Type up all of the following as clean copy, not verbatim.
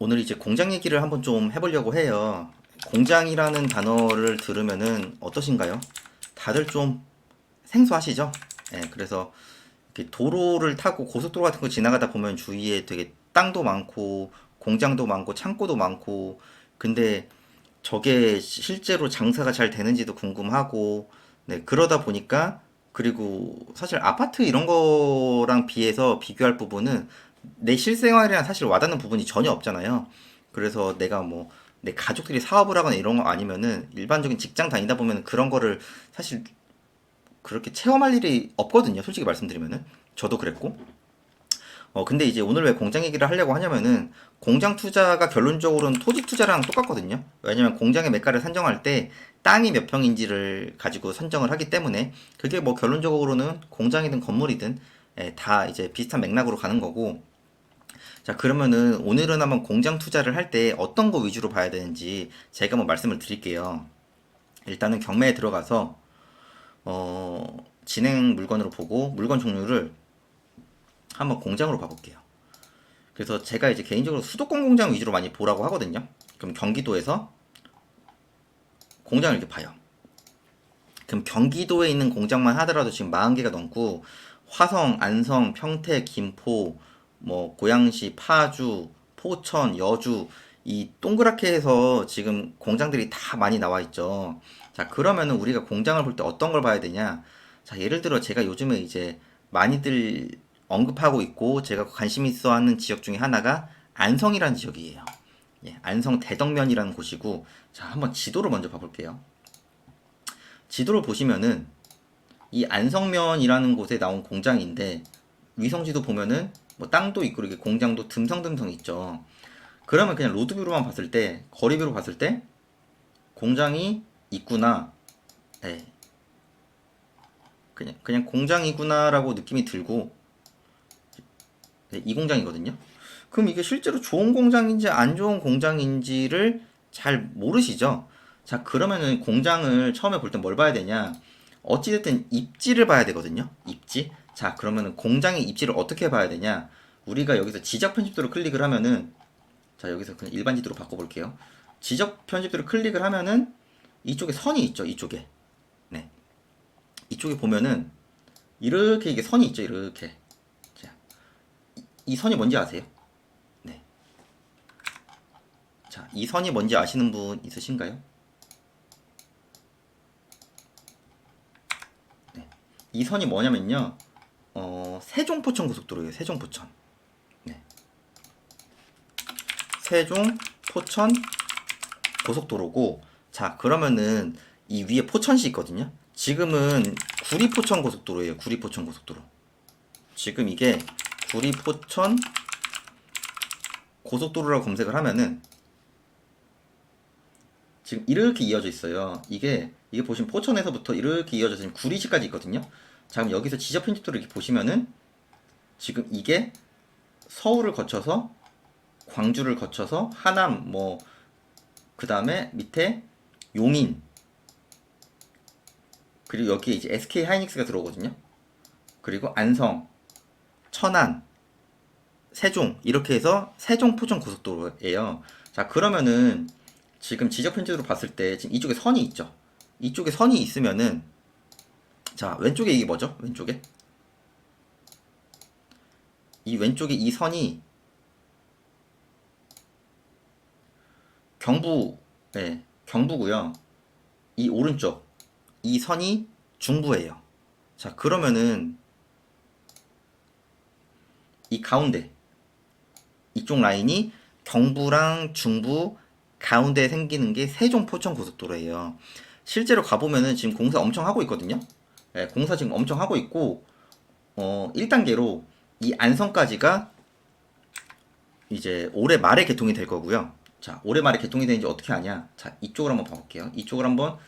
오늘 이제 공장 얘기를 한번 좀 해보려고 해요. 공장이라는 단어를 들으면은 어떠신가요? 다들 좀 생소하시죠? 예, 그래서 이렇게 도로를 타고 고속도로 같은 거 지나가다 보면 주위에 되게 땅도 많고 공장도 많고 창고도 많고 근데 저게 실제로 장사가 잘 되는지도 궁금하고 네, 그러다 보니까 그리고 사실 아파트 이런 거랑 비해서 비교할 부분은 내 실생활이랑 사실 와닿는 부분이 전혀 없잖아요. 그래서 내가 뭐 내 가족들이 사업을 하거나 이런 거 아니면은 일반적인 직장 다니다 보면 그런 거를 사실 그렇게 체험할 일이 없거든요. 솔직히 말씀드리면은 저도 그랬고. 근데 이제 오늘 왜 공장 얘기를 하려고 하냐면은 공장 투자가 결론적으로는 토지 투자랑 똑같거든요. 왜냐면 공장의 매가를 산정할 때 땅이 몇 평인지를 가지고 선정을 하기 때문에 그게 뭐 결론적으로는 공장이든 건물이든 다 이제 비슷한 맥락으로 가는 거고. 자, 그러면은 오늘은 한번 공장 투자를 할 때 어떤 거 위주로 봐야 되는지 제가 한번 말씀을 드릴게요. 일단은 경매에 들어가서 진행 물건으로 보고 물건 종류를 한번 공장으로 봐볼게요. 그래서 제가 이제 개인적으로 수도권 공장 위주로 많이 보라고 하거든요. 그럼 경기도에서 공장을 이렇게 봐요. 그럼 경기도에 있는 공장만 하더라도 지금 40개가 넘고 화성, 안성, 평택, 김포, 뭐 고양시, 파주, 포천, 여주 이 동그랗게 해서 지금 공장들이 다 많이 나와 있죠. 자, 그러면은 우리가 공장을 볼 때 어떤 걸 봐야 되냐? 자, 예를 들어 제가 요즘에 이제 많이들 언급하고 있고 제가 관심 있어 하는 지역 중에 하나가 안성이라는 지역이에요. 예, 안성 대덕면이라는 곳이고 자, 한번 지도를 먼저 봐볼게요. 지도를 보시면은 이 안성면이라는 곳에 나온 공장인데 위성지도 보면은 뭐 땅도 있고 이렇게 공장도 듬성듬성 있죠. 그러면 그냥 로드뷰로만 봤을 때 거리뷰로 봤을 때 공장이 있구나. 네, 그냥 공장이구나라고 느낌이 들고 네, 이 공장이거든요. 그럼 이게 실제로 좋은 공장인지 안 좋은 공장인지를 잘 모르시죠? 자, 그러면은 공장을 처음에 볼 때 뭘 봐야 되냐? 어찌됐든 입지를 봐야 되거든요. 입지. 자, 그러면은 공장의 입지를 어떻게 봐야 되냐? 우리가 여기서 지적 편집도를 클릭을 하면은, 자, 여기서 그냥 일반 지도로 바꿔볼게요. 지적 편집도를 클릭을 하면은 이쪽에 선이 있죠. 이쪽에. 네. 이쪽에 보면은 이렇게 이게 선이 있죠. 이렇게. 자, 이 선이 뭔지 아세요? 네. 자, 이 선이 뭔지 아시는 분 있으신가요? 네. 이 선이 뭐냐면요. 세종포천 고속도로예요. 세종포천. 네. 세종포천 고속도로고, 자, 그러면은 이 위에 포천시 있거든요. 지금은 구리포천 고속도로예요. 구리포천 고속도로. 지금 이게 구리포천 고속도로라고 검색을 하면은 지금 이렇게 이어져 있어요. 이게 보시면 포천에서부터 이렇게 이어져서 지금 구리시까지 있거든요. 자, 그럼 여기서 지적 편집도를 이렇게 보시면은 지금 이게 서울을 거쳐서 광주를 거쳐서 하남 뭐 그다음에 밑에 용인 그리고 여기에 이제 SK 하이닉스가 들어오거든요. 그리고 안성, 천안, 세종 이렇게 해서 세종 포천 고속도로예요. 자, 그러면은 지금 지적 편집으로 봤을 때 지금 이쪽에 선이 있죠. 이쪽에 선이 있으면은 자, 왼쪽에 이게 뭐죠? 왼쪽에 이 왼쪽에 이 선이 경부 네, 경부고요. 이 오른쪽 이 선이 중부예요. 자, 그러면은 이 가운데 이쪽 라인이 경부랑 중부 가운데에 생기는 게 세종 포천 고속도로예요. 실제로 가보면은 지금 공사 엄청 하고 있거든요. 예, 공사 지금 엄청 하고 있고 1단계로 이 안성까지가 이제 올해 말에 개통이 될 거고요. 자, 올해 말에 개통이 되는지 어떻게 아냐? 자, 이쪽을 한번 봐볼게요. 이쪽을 한번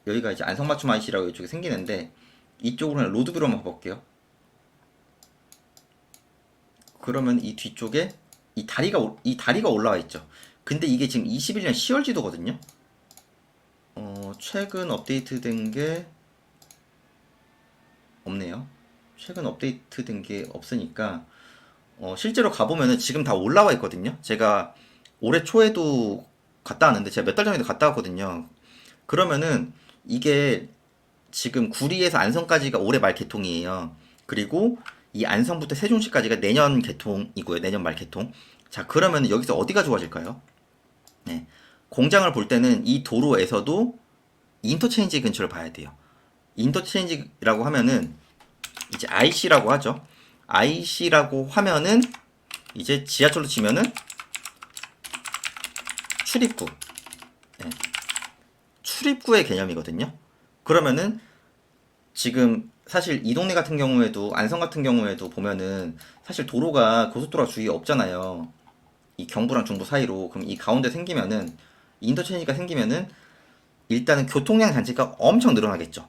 여기가 이제 안성맞춤 IC라고 이쪽에 생기는데 이쪽으로 그냥 로드뷰로 한번 봐볼게요. 그러면 이 뒤쪽에 이 다리가 올라와 있죠. 근데 이게 지금 21년 10월 지도거든요. 최근 업데이트된 게 없네요. 최근 업데이트된 게 없으니까 실제로 가보면은 지금 다 올라와 있거든요. 제가 올해 초에도 갔다 왔는데 제가 몇 달 전에도 갔다 왔거든요. 그러면은 이게 지금 구리에서 안성까지가 올해 말 개통이에요. 그리고 이 안성부터 세종시까지가 내년 개통이고요. 내년 말 개통. 자, 그러면 여기서 어디가 좋아질까요? 네. 공장을 볼 때는 이 도로에서도 인터체인지 근처를 봐야 돼요. 인터체인지라고 하면은 이제 IC라고 하죠. IC라고 하면은 이제 지하철로 치면은 출입구. 네. 출입구의 개념이거든요. 그러면은 지금 사실 이 동네 같은 경우에도 안성 같은 경우에도 보면은 사실 도로가 고속도로가 주위에 없잖아요. 이 경부랑 중부 사이로. 그럼 이 가운데 생기면은 인터체인지가 생기면은 일단은 교통량 잔치가 엄청 늘어나겠죠.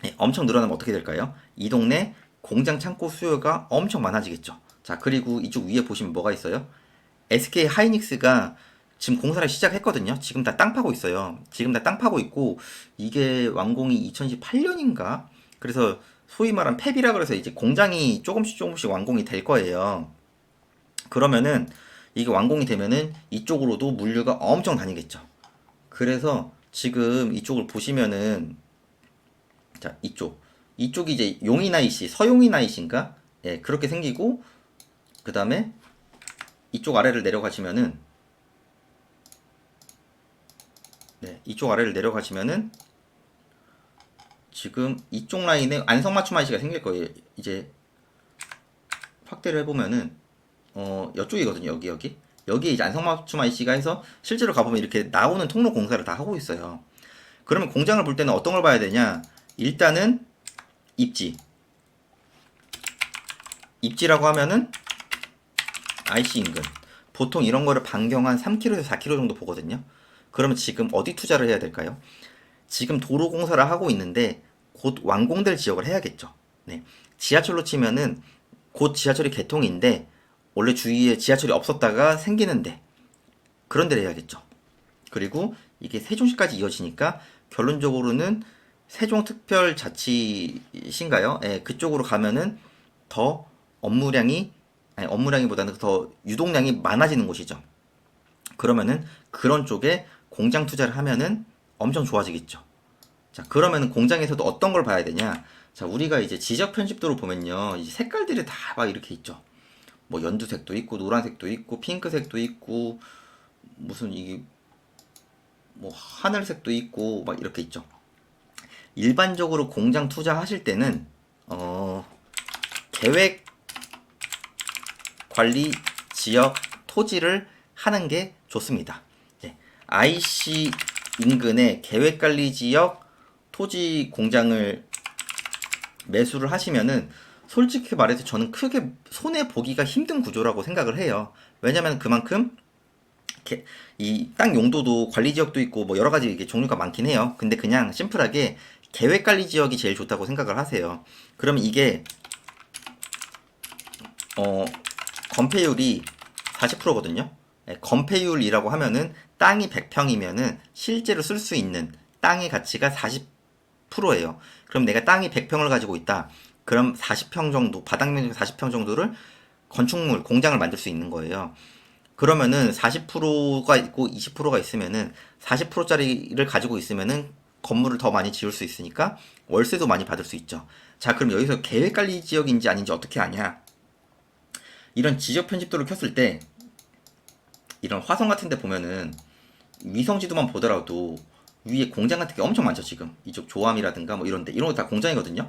예, 엄청 늘어나면 어떻게 될까요? 이 동네 공장 창고 수요가 엄청 많아지겠죠. 자, 그리고 이쪽 위에 보시면 뭐가 있어요? SK 하이닉스가 지금 공사를 시작했거든요. 지금 다 땅 파고 있어요. 지금 다 땅 파고 있고 이게 완공이 2018년인가? 그래서 소위 말한 팹이라 그래서 이제 공장이 조금씩 조금씩 완공이 될 거예요. 그러면은 이게 완공이 되면은 이쪽으로도 물류가 엄청 다니겠죠. 그래서 지금 이쪽을 보시면은 자, 이쪽이 이제 용인IC, 서용인IC인가? 예, 그렇게 생기고 그다음에 이쪽 아래를 내려가시면은 네, 이쪽 아래를 내려가시면은 지금 이쪽 라인에 안성맞춤 IC가 생길 거예요. 이제 확대를 해보면은 이쪽이거든요. 여기에 이제 안성맞춤 IC가 해서 실제로 가보면 이렇게 나오는 통로 공사를 다 하고 있어요. 그러면 공장을 볼 때는 어떤 걸 봐야 되냐? 일단은 입지. 입지라고 하면은 IC 인근. 보통 이런 거를 반경 한 3km에서 4km 정도 보거든요. 그러면 지금 어디 투자를 해야 될까요? 지금 도로 공사를 하고 있는데 곧 완공될 지역을 해야겠죠. 네. 지하철로 치면은 곧 지하철이 개통인데 원래 주위에 지하철이 없었다가 생기는데 그런 데를 해야겠죠. 그리고 이게 세종시까지 이어지니까 결론적으로는 세종특별자치신가요? 예, 그쪽으로 가면은 더 업무량이 아니 업무량이보다는 더 유동량이 많아지는 곳이죠. 그러면은 그런 쪽에 공장 투자를 하면은 엄청 좋아지겠죠. 자, 그러면은 공장에서도 어떤 걸 봐야 되냐? 자, 우리가 이제 지적 편집도로 보면요. 이제 색깔들이 다 막 이렇게 있죠. 뭐 연두색도 있고 노란색도 있고 핑크색도 있고 무슨 이게 뭐 하늘색도 있고 막 이렇게 있죠. 일반적으로 공장 투자하실 때는 계획 관리 지역 토지를 하는 게 좋습니다. 네. IC 인근의 계획 관리 지역 토지 공장을 매수를 하시면은 솔직히 말해서 저는 크게 손해 보기가 힘든 구조라고 생각을 해요. 왜냐면 그만큼 이 땅 용도도 관리 지역도 있고 뭐 여러 가지 이게 종류가 많긴 해요. 근데 그냥 심플하게 계획 관리 지역이 제일 좋다고 생각을 하세요. 그러면 이게 건폐율이 40%거든요. 건폐율이라고 하면은 땅이 100평이면은 실제로 쓸 수 있는 땅의 가치가 40%예요. 그럼 내가 땅이 100평을 가지고 있다. 그럼 40평 정도, 바닥 면적 40평 정도를 건축물, 공장을 만들 수 있는 거예요. 그러면은 40%가 있고 20%가 있으면은 40%짜리를 가지고 있으면은 건물을 더 많이 지을 수 있으니까 월세도 많이 받을 수 있죠. 자, 그럼 여기서 계획관리 지역인지 아닌지 어떻게 아냐? 이런 지적 편집도를 켰을 때 이런 화성 같은 데 보면은 위성 지도만 보더라도 위에 공장 같은 게 엄청 많죠, 지금. 이쪽 조암이라든가 뭐 이런 데. 이런 거 다 공장이거든요.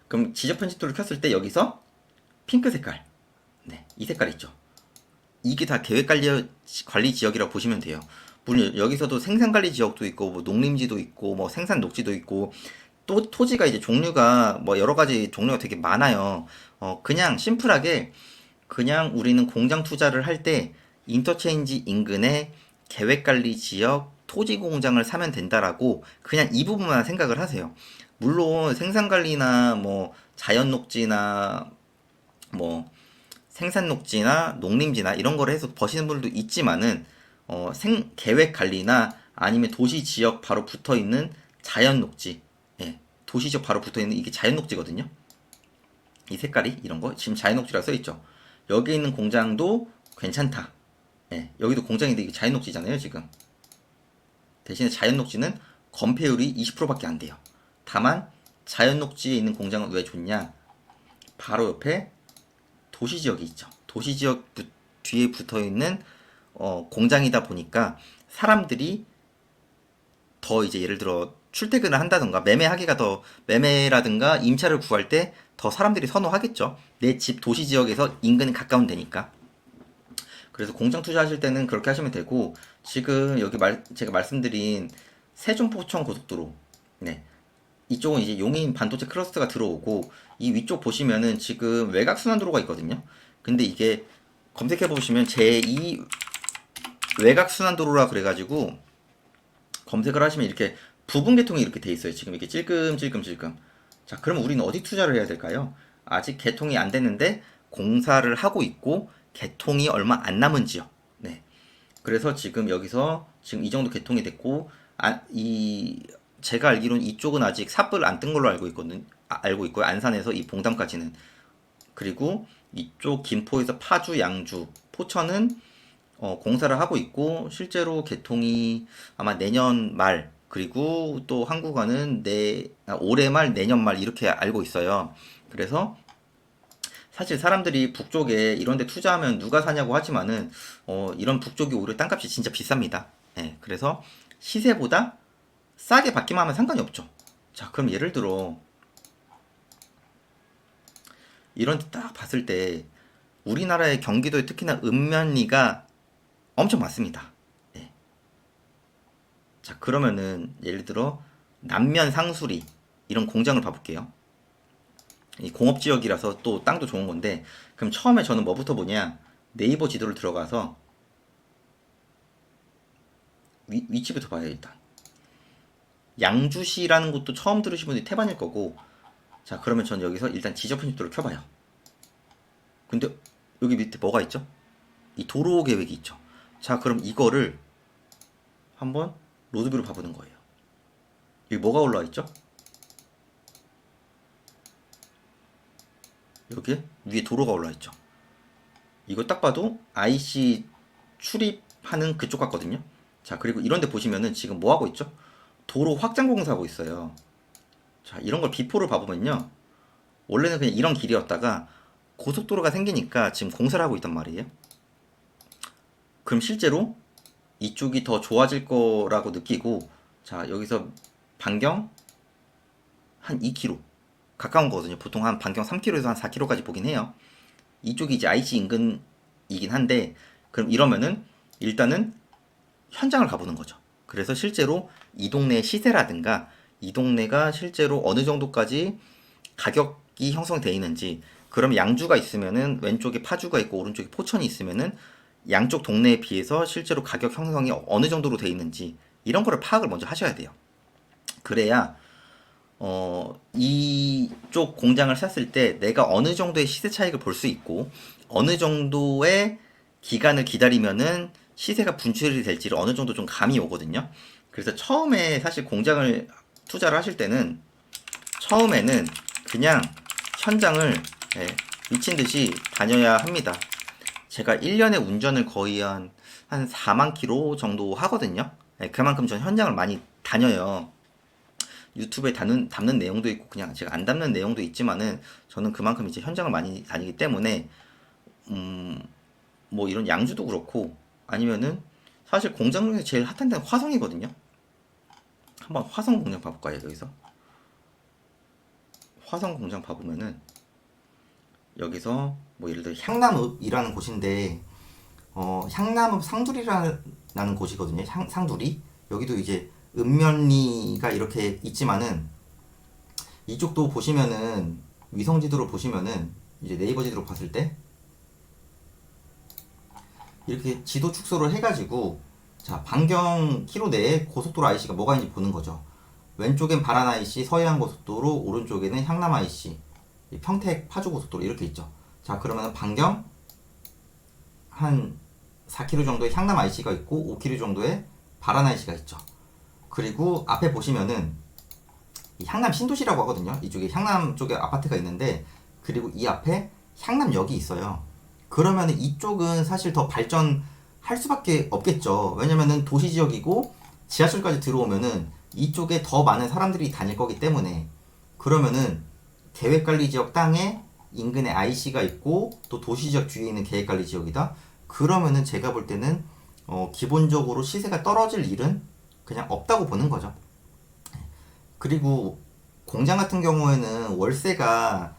그럼 지적 편집도를 켰을 때 여기서 핑크 색깔. 네, 이 색깔 있죠. 이게 다 관리 지역이라고 보시면 돼요. 물론 여기서도 생산관리 지역도 있고 뭐 농림지도 있고 뭐 생산 녹지도 있고 또 토지가 이제 종류가 뭐 여러 가지 종류가 되게 많아요. 그냥 심플하게 그냥 우리는 공장 투자를 할 때 인터체인지 인근의 계획관리 지역 토지 공장을 사면 된다라고 그냥 이 부분만 생각을 하세요. 물론 생산관리나 뭐 자연녹지나 뭐 생산녹지나 농림지나 이런 거를 해서 버시는 분들도 있지만은 계획 관리나 아니면 도시 지역 바로 붙어 있는 자연녹지, 예, 도시 지역 바로 붙어 있는 이게 자연녹지거든요. 이 색깔이 이런 거 지금 자연녹지라고 써 있죠. 여기 있는 공장도 괜찮다. 예, 여기도 공장인데 이게 자연 녹지잖아요, 지금. 대신에 자연 녹지는 건폐율이 20%밖에 안 돼요. 다만 자연 녹지에 있는 공장은 왜 좋냐? 바로 옆에 도시 지역이 있죠. 도시 지역 뒤에 붙어 있는 공장이다 보니까 사람들이 더 이제 예를 들어 출퇴근을 한다던가 매매하기가 더 매매라든가 임차를 구할 때 더 사람들이 선호하겠죠. 내 집 도시 지역에서 인근 가까운 데니까. 그래서 공장 투자하실 때는 그렇게 하시면 되고 지금 여기 제가 말씀드린 세종포천 고속도로 네. 이쪽은 이제 용인 반도체 클러스터가 들어오고 이 위쪽 보시면은 지금 외곽순환도로가 있거든요. 근데 이게 검색해 보시면 제2 외곽순환도로라 그래가지고 검색을 하시면 이렇게 부분 개통이 이렇게 돼 있어요. 지금 이렇게 찔끔찔끔찔끔. 자, 그럼 우리는 어디 투자를 해야 될까요? 아직 개통이 안 됐는데 공사를 하고 있고 개통이 얼마 안 남은 지역. 네. 그래서 지금 여기서 지금 이 정도 개통이 됐고 제가 알기로는 이쪽은 아직 삽을 안 뜬 걸로 알고 있거든. 알고 있고요. 안산에서 이 봉담까지는. 그리고 이쪽 김포에서 파주, 양주, 포천은 공사를 하고 있고 실제로 개통이 아마 내년 말 그리고 또 한국어는 올해 말 내년 말 이렇게 알고 있어요. 그래서 사실 사람들이 북쪽에 이런 데 투자하면 누가 사냐고 하지만은 이런 북쪽이 오히려 땅값이 진짜 비쌉니다. 예, 그래서 시세보다 싸게 받기만 하면 상관이 없죠. 자, 그럼 예를 들어 이런 데 딱 봤을 때 우리나라의 경기도에 특히나 읍면리가 엄청 많습니다. 예. 자, 그러면은 예를 들어 남면 상수리 이런 공장을 봐볼게요. 이 공업지역이라서 또 땅도 좋은 건데 그럼 처음에 저는 뭐부터 보냐 네이버 지도를 들어가서 위치부터 봐요. 일단 양주시라는 곳도 처음 들으신 분들이 태반일 거고 자 그러면 전 여기서 일단 지적 편집도를 켜봐요. 근데 여기 밑에 뭐가 있죠? 이 도로 계획이 있죠. 자 그럼 이거를 한번 로드뷰로 봐보는 거예요. 여기 뭐가 올라와 있죠? 여기 위에 도로가 올라와 있죠. 이거 딱 봐도 IC 출입하는 그쪽 같거든요. 자 그리고 이런데 보시면은 지금 뭐 하고 있죠? 도로 확장 공사하고 있어요. 자 이런 걸 비포를 봐보면요. 원래는 그냥 이런 길이었다가 고속도로가 생기니까 지금 공사를 하고 있단 말이에요. 그럼 실제로 이쪽이 더 좋아질 거라고 느끼고 자 여기서 반경 한 2km 가까운 거거든요. 보통 한 반경 3km에서 한 4km까지 보긴 해요. 이쪽이 이제 IC 인근이긴 한데 그럼 이러면은 일단은 현장을 가보는 거죠. 그래서 실제로 이 동네 시세라든가 이 동네가 실제로 어느 정도까지 가격이 형성되어 있는지 그럼 양주가 있으면은 왼쪽에 파주가 있고 오른쪽에 포천이 있으면은 양쪽 동네에 비해서 실제로 가격 형성이 어느 정도로 되어 있는지 이런 거를 파악을 먼저 하셔야 돼요. 그래야 이쪽 공장을 샀을 때 내가 어느 정도의 시세 차익을 볼 수 있고 어느 정도의 기간을 기다리면은 시세가 분출이 될지를 어느 정도 좀 감이 오거든요. 그래서 처음에 사실 공장을 투자를 하실 때는 처음에는 그냥 현장을 미친 듯이 다녀야 합니다. 제가 1년에 운전을 거의 한 4만 킬로 정도 하거든요. 그만큼 전 현장을 많이 다녀요. 유튜브에 담는 내용도 있고 그냥 제가 안 담는 내용도 있지만은 저는 그만큼 이제 현장을 많이 다니기 때문에 뭐 이런 양주도 그렇고 아니면은 사실 공장 중에서 제일 핫한 데는 화성이거든요. 한번 화성 공장 봐볼까요? 여기서 화성 공장 봐보면은 여기서 뭐 예를 들어 향남읍이라는 곳인데 향남읍 상두리라는 곳이거든요. 상두리 여기도 이제 읍면리가 이렇게 있지만은 이쪽도 보시면은 위성 지도로 보시면은 이제 네이버 지도로 봤을 때 이렇게 지도 축소를 해가지고 자 반경 키로 내에 고속도로 IC가 뭐가 있는지 보는 거죠. 왼쪽엔 바란 IC 서해안 고속도로 오른쪽에는 향남 IC 평택 파주 고속도로 이렇게 있죠. 자 그러면 반경 한 4km 정도의 향남 IC가 있고 5km 정도의 바란 IC가 있죠. 그리고 앞에 보시면은 향남 신도시라고 하거든요. 이쪽에 향남 쪽에 아파트가 있는데 그리고 이 앞에 향남역이 있어요. 그러면 이쪽은 사실 더 발전할 수밖에 없겠죠. 왜냐면은 도시 지역이고 지하철까지 들어오면은 이쪽에 더 많은 사람들이 다닐 거기 때문에. 그러면은 계획관리 지역 땅에 인근에 IC가 있고 또 도시 지역 뒤에 있는 계획관리 지역이다. 그러면은 제가 볼 때는 기본적으로 시세가 떨어질 일은 그냥 없다고 보는 거죠. 그리고 공장 같은 경우에는 월세가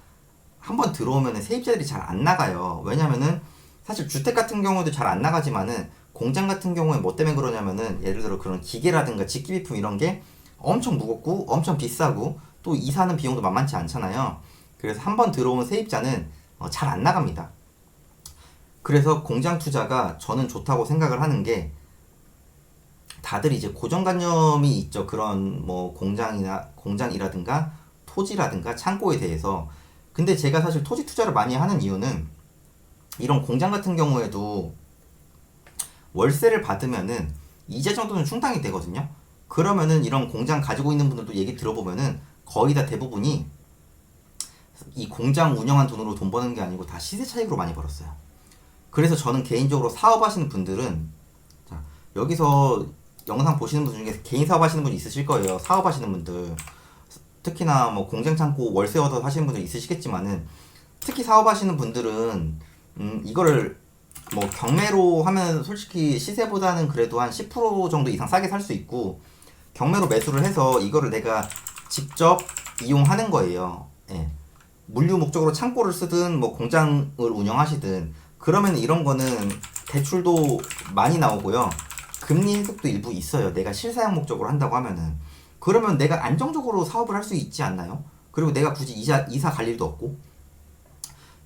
한번 들어오면은 세입자들이 잘 안 나가요. 왜냐면은 사실 주택 같은 경우도 잘 안 나가지만은 공장 같은 경우에 뭐 때문에 그러냐면은 예를 들어 그런 기계라든가 직기비품 이런 게 엄청 무겁고 엄청 비싸고 또 이사하는 비용도 만만치 않잖아요. 그래서 한번 들어온 세입자는 잘 안 나갑니다. 그래서 공장 투자가 저는 좋다고 생각을 하는 게 다들 이제 고정관념이 있죠. 그런 뭐 공장이라든가 토지라든가 창고에 대해서. 근데 제가 사실 토지 투자를 많이 하는 이유는 이런 공장 같은 경우에도 월세를 받으면은 이자 정도는 충당이 되거든요. 그러면은 이런 공장 가지고 있는 분들도 얘기 들어보면은 거의 다 대부분이 이 공장 운영한 돈으로 돈 버는 게 아니고 다 시세 차익으로 많이 벌었어요. 그래서 저는 개인적으로 사업하시는 분들은 자, 여기서 영상 보시는 분 중에 개인 사업하시는 분 있으실 거예요. 사업하시는 분들 특히나 뭐 공장 창고 월세 얻어 하시는 분들 있으시겠지만은 특히 사업하시는 분들은 이거를 뭐 경매로 하면 솔직히 시세보다는 그래도 한 10% 정도 이상 싸게 살 수 있고 경매로 매수를 해서 이거를 내가 직접 이용하는 거예요. 예. 물류 목적으로 창고를 쓰든 뭐 공장을 운영하시든 그러면 이런 거는 대출도 많이 나오고요. 금리 혜택도 일부 있어요. 내가 실사용 목적으로 한다고 하면은. 그러면 내가 안정적으로 사업을 할 수 있지 않나요? 그리고 내가 굳이 이사 갈 일도 없고.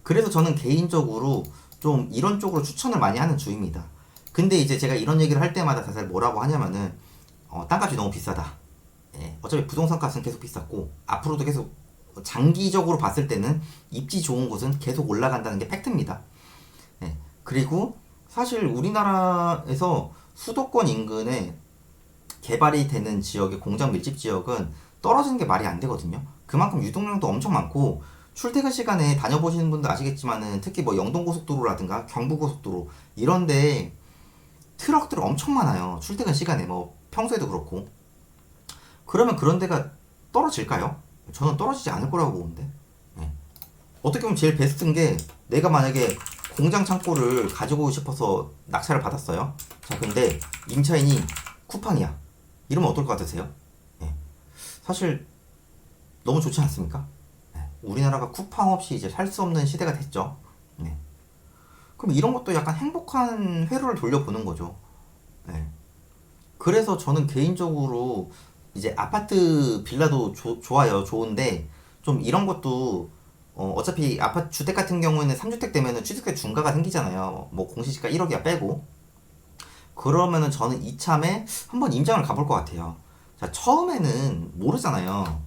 그래서 저는 개인적으로 좀 이런 쪽으로 추천을 많이 하는 주입니다. 근데 이제 제가 이런 얘기를 할 때마다 다들 뭐라고 하냐면은 땅값이 너무 비싸다. 예, 어차피 부동산 값은 계속 비쌌고 앞으로도 계속 장기적으로 봤을 때는 입지 좋은 곳은 계속 올라간다는 게 팩트입니다. 예, 그리고 사실 우리나라에서 수도권 인근에 개발이 되는 지역의 공장 밀집 지역은 떨어지는 게 말이 안 되거든요. 그만큼 유동량도 엄청 많고 출퇴근 시간에 다녀보시는 분들 아시겠지만은 특히 뭐 영동고속도로라든가 경부고속도로 이런데 트럭들 엄청 많아요. 출퇴근 시간에 뭐 평소에도 그렇고. 그러면 그런 데가 떨어질까요? 저는 떨어지지 않을 거라고 보는데. 예. 어떻게 보면 제일 베스트인 게 내가 만약에 공장 창고를 가지고 싶어서 낙찰을 받았어요. 자, 근데 임차인이 쿠팡이야. 이러면 어떨 것 같으세요? 예. 사실 너무 좋지 않습니까? 예. 우리나라가 쿠팡 없이 이제 살 수 없는 시대가 됐죠. 네. 그럼 이런 것도 약간 행복한 회로를 돌려보는 거죠. 예. 그래서 저는 개인적으로 이제 아파트 빌라도 좋아요. 좋은데 좀 이런 것도 어차피 아파트 주택 같은 경우에는 3주택 되면은 취득세 중과가 생기잖아요. 뭐 공시지가 1억이야 빼고. 그러면은 저는 이참에 한번 임장을 가볼 것 같아요. 자, 처음에는 모르잖아요.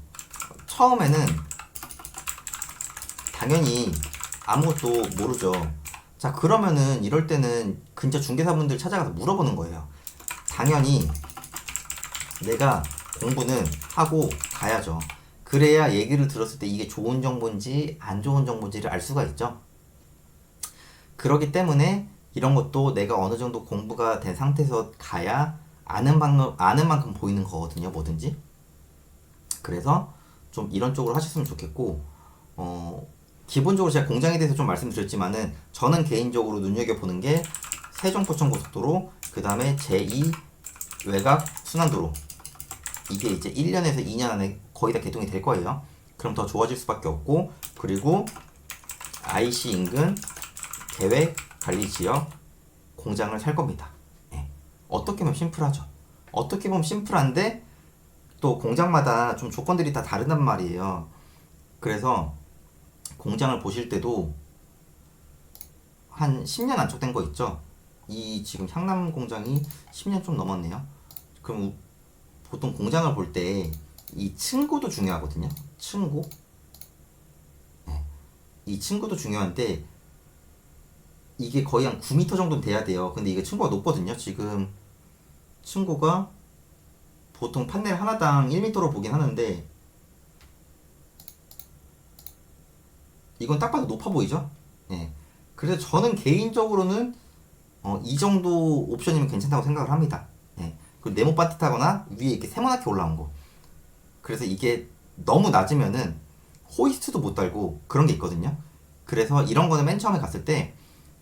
처음에는 당연히 아무것도 모르죠. 자, 그러면은 이럴 때는 근처 중개사분들 찾아가서 물어보는 거예요. 당연히 내가 공부는 하고 가야죠. 그래야 얘기를 들었을 때 이게 좋은 정보인지 안 좋은 정보인지를 알 수가 있죠. 그렇기 때문에 이런 것도 내가 어느 정도 공부가 된 상태에서 가야 아는 만큼 보이는 거거든요, 뭐든지. 그래서 좀 이런 쪽으로 하셨으면 좋겠고, 기본적으로 제가 공장에 대해서 좀 말씀드렸지만은 저는 개인적으로 눈여겨보는 게 세종포천고속도로, 그 다음에 제2 외곽 순환도로. 이게 이제 1년에서 2년 안에 거의 다 개통이 될 거예요. 그럼 더 좋아질 수밖에 없고, 그리고 IC 인근 계획 관리 지역 공장을 살 겁니다. 예. 어떻게 보면 심플하죠. 어떻게 보면 심플한데 또 공장마다 좀 조건들이 다 다르단 말이에요. 그래서 공장을 보실 때도 한 10년 안쪽된 거 있죠. 이 지금 향남 공장이 10년 좀 넘었네요. 그럼 보통 공장을 볼 때 이 층고도 중요하거든요. 층고. 네. 이 층고도 중요한데 이게 거의 한 9m 정도 돼야 돼요. 근데 이게 층고가 높거든요. 지금 층고가 보통 판넬 하나당 1m로 보긴 하는데 이건 딱 봐도 높아 보이죠? 네. 그래서 저는 개인적으로는 이 정도 옵션이면 괜찮다고 생각을 합니다. 예. 그리고 네모 빠듯하거나 위에 이렇게 세모나게 올라온 거. 그래서 이게 너무 낮으면은 호이스트도 못 달고 그런 게 있거든요. 그래서 이런 거는 맨 처음에 갔을 때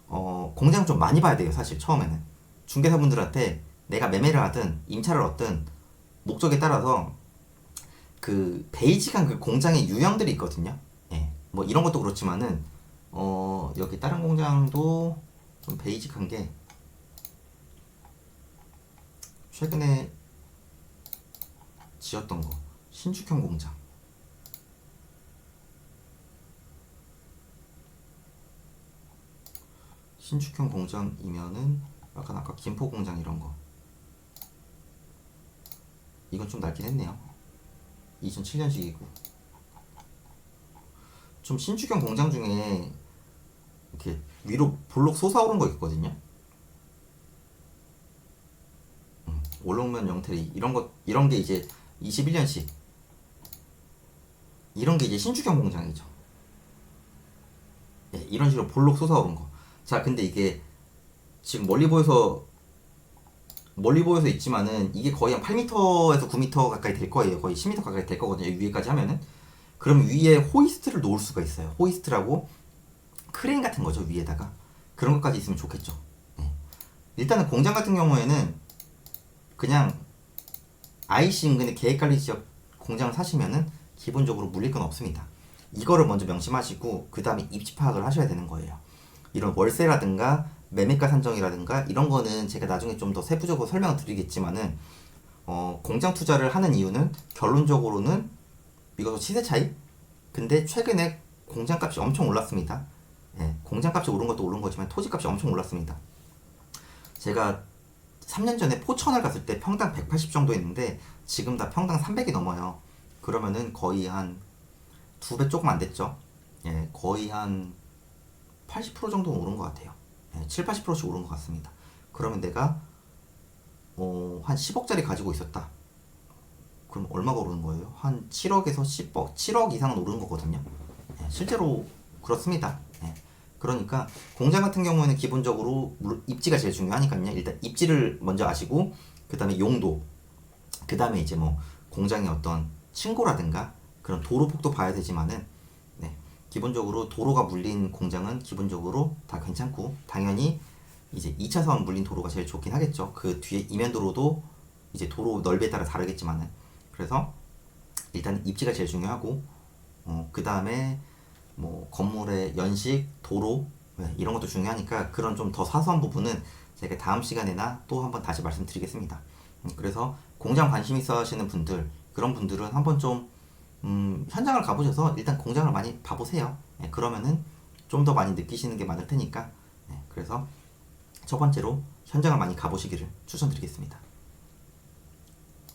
공장 좀 많이 봐야 돼요. 사실 처음에는 중개사분들한테 내가 매매를 하든 임차를 얻든 목적에 따라서 그 베이직한 그 공장의 유형들이 있거든요. 예. 뭐 이런 것도 그렇지만은 여기 다른 공장도 좀 베이직한 게 최근에 지었던 거 신축형 공장. 신축형 공장이면은 약간 아까 김포 공장 이런 거. 이건 좀 낡긴 했네요. 2007년식이고. 좀 신축형 공장 중에 이렇게 위로 볼록 솟아오른 거 있거든요. 원롱면 영테리 이런 게 이제 21년식 이런 게 이제 신축형 공장이죠. 예, 이런 식으로 볼록 솟아오른 거. 자, 근데 이게 지금 멀리 보여서 있지만은 이게 거의 한 8m에서 9m 가까이 될 거예요. 거의 10m 가까이 될 거거든요. 위에까지 하면은. 그럼 위에 호이스트를 놓을 수가 있어요. 호이스트라고 크레인 같은 거죠. 위에다가 그런 것까지 있으면 좋겠죠. 예. 일단은 공장 같은 경우에는 그냥 IC 인근의 계획관리 지역 공장을 사시면은 기본적으로 물릴 건 없습니다. 이거를 먼저 명심하시고 그 다음에 입지 파악을 하셔야 되는 거예요. 이런 월세라든가 매매가 산정이라든가 이런 거는 제가 나중에 좀 더 세부적으로 설명을 드리겠지만은 공장 투자를 하는 이유는 결론적으로는 이것도 시세 차이? 근데 최근에 공장 값이 엄청 올랐습니다. 예, 공장 값이 오른 것도 오른 거지만 토지 값이 엄청 올랐습니다. 제가 3년 전에 포천을 갔을 때 평당 180 정도 했는데 지금 다 평당 300이 넘어요. 그러면은 거의 한 2배 조금 안 됐죠. 예, 거의 한 80% 정도 오른 것 같아요. 예, 7, 80%씩 오른 것 같습니다. 그러면 내가 한 10억짜리 가지고 있었다. 그럼 얼마가 오르는 거예요? 한 7억에서 10억, 7억 이상은 오르는 거거든요. 예, 실제로 그렇습니다. 예, 그러니까 공장 같은 경우에는 기본적으로 입지가 제일 중요하니까요. 일단 입지를 먼저 아시고 그 다음에 용도, 그 다음에 이제 뭐 공장의 어떤 층고라든가 그런 도로 폭도 봐야 되지만은 네, 기본적으로 도로가 물린 공장은 기본적으로 다 괜찮고 당연히 이제 2차선 물린 도로가 제일 좋긴 하겠죠. 그 뒤에 이면도로도 이제 도로 넓이에 따라 다르겠지만은 그래서 일단 입지가 제일 중요하고 그 다음에 뭐 건물의 연식, 도로 네, 이런 것도 중요하니까 그런 좀 더 사소한 부분은 제가 다음 시간에나 또 한번 다시 말씀드리겠습니다. 그래서 공장 관심 있어 하시는 분들 그런 분들은 한번 좀 현장을 가보셔서 일단 공장을 많이 봐보세요. 네, 그러면은 좀 더 많이 느끼시는 게 많을 테니까 네, 그래서 첫 번째로 현장을 많이 가보시기를 추천드리겠습니다.